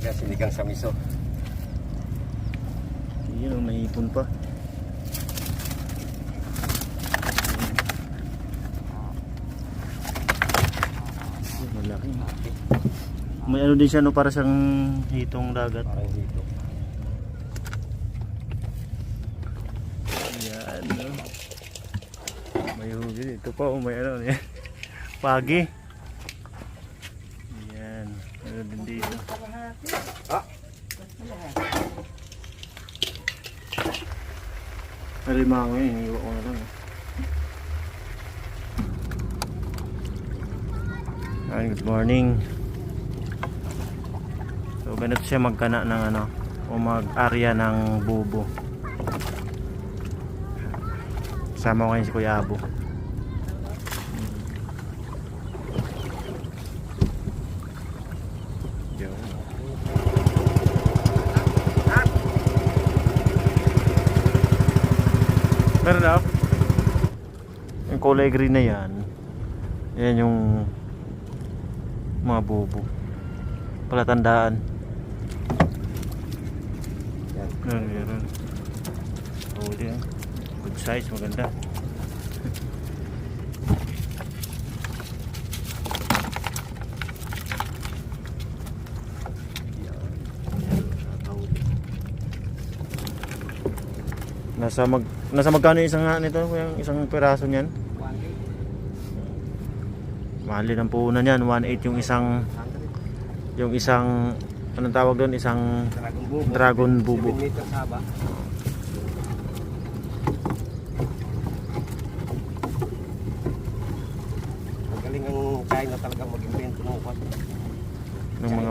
Kaya sinigang sa miso. Yun, may ipon pa. Malaki. May ano din siya, no, para siyang hitong dagat. Parang dito. Yan, no. May huli. Ito pa, may ano yan. Pagi. Yan. Meron din dito. Ah! Alimango yun, iniwa ko na lang. Ay, good morning. So ganito siya magkana ng ano, o mag-area ng bubo. Sama ko ngayon si Kuya Abo. Pero daw yung kulay green na yan, yan yung mga bubo, palatandaan. Yan, meron. Huli, good size, maganda. Nasa magkano yung isang nito, yung isang piraso niyan? 1.8. Mahal din ang puhunan niyan, 1.8 yung isang anong tawag doon, isang dragon bubo. 7 meters haba. Magaling ang China talaga mag-invento ng upat. Ng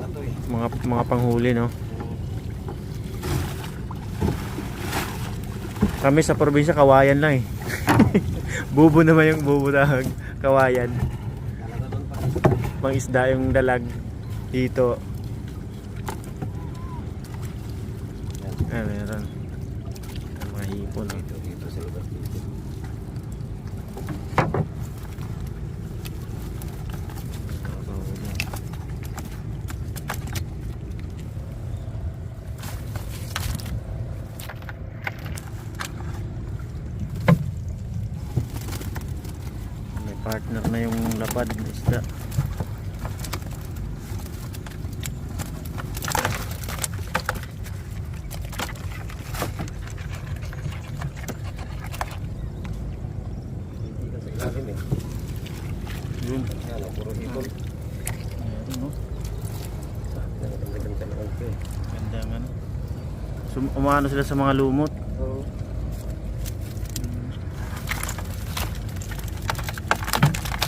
mga panghuli, no? Kami sa probinsya kawayan lang eh. Bubo naman yung bubo tawag, kawayan. Pang isda yung dalag dito. Meron. Mga hipon, no? Dito sa lugar dito. May partner na yung lapad ng isda. Ilalim eh. Yun. Yan, puro hipon. Meron, no? Nagandang talagang ito eh. Ganda nga, no? Umano sila sa mga lumot. Oo.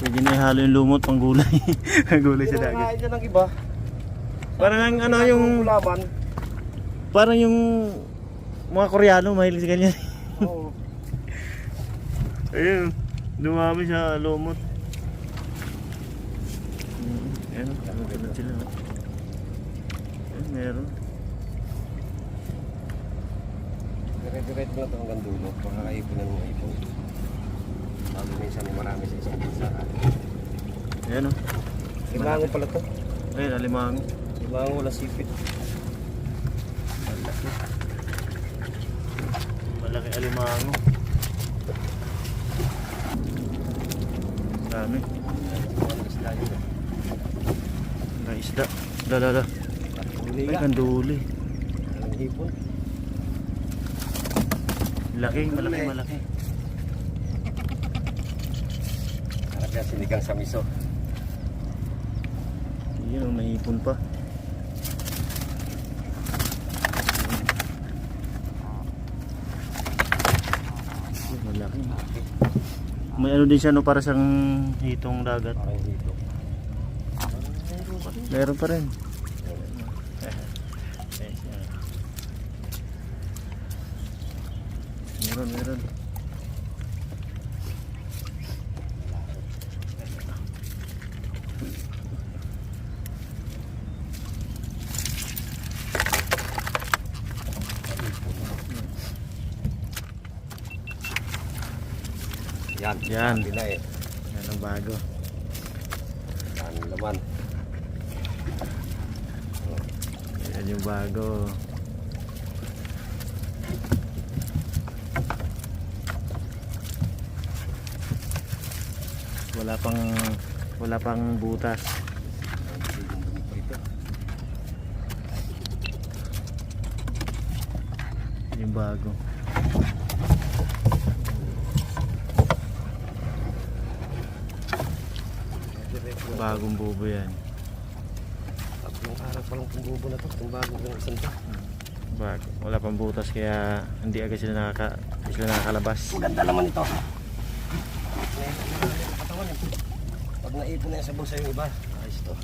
Pwede na ihalo yung lumot pang gulay. Gulay sa dagat. Hindi na ng iba. Parang ang ano yung Laban. parang yung mga Koreano mahilig sa ganyan. Oo. Ayun, dumami sa lumot. Ayan, maganda sila. No? Ayan, meron. Dire-diret mo ito hanggang dulo. Makakaipon na ng ipon. Bago minsan marami sa isang bansa. Ayan, oh. Limango pala to. Ayun, alimango. Limango wala sipit. Malaki. Malaki alimango. Dami. May isda. Dala. Huli Ay, ka. kanduli. Ang hipon. Malaki. Kaya sinigang sa miso. Yun, may ipon pa. Malaki. May ano din siya, no, para siyang hitong dagat. Parang dito. Meron pa rin. Meron. Yan. Bila eh. Yan ang bago. Yan laman. Yan yung bago. Wala pang butas. Yung bago. Bagong bubo yan. Tatlong araw pa lang itong bubo na to. Itong bago kong isang pa. Bago. Wala pang butas kaya hindi agad sila nakakalabas. Maganda naman ito. Katawan yan. Pag naipon na yan sa bulsa yung iba, ayos ito.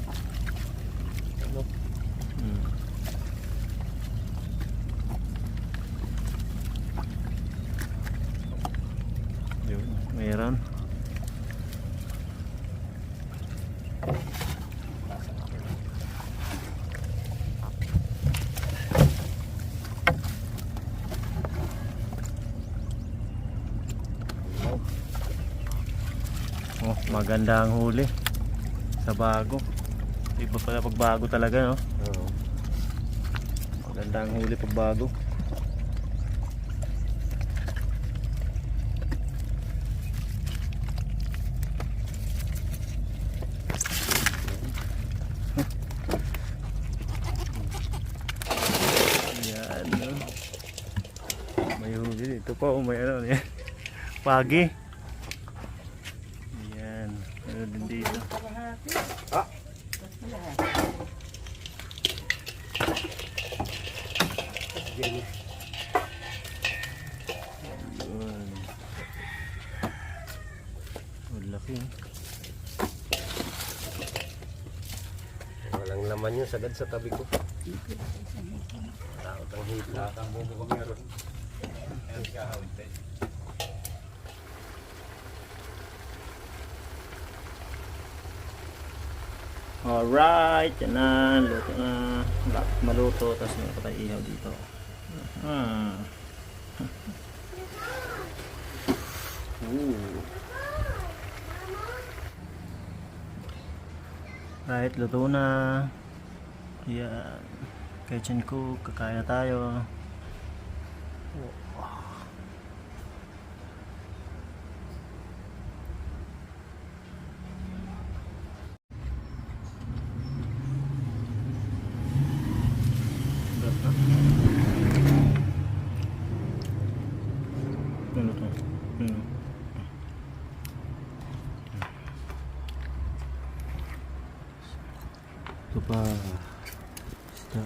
Ano? Hmm. Yun, mayroon. Oh, maganda ang huli sa bago. Iba pala pag bago talaga, no? Oo. Maganda ang huli pag bago. Yan, no? May huli dito pa, may ano yan. Pagi. Yan, ano din dito. Ah! Yan. Yun. Ang laki. Walang laman yun, sagad sa tabi ko. Takot ang hita. Takot ang bubo ko meron. Yan siya hawinte. Alright, yan na. Luto na. Maluto. Tapos may patay ihaw dito. Right, luto na. Yan. Kitchen cook. Kakain na tayo. Ano to? Ito pa. Isda.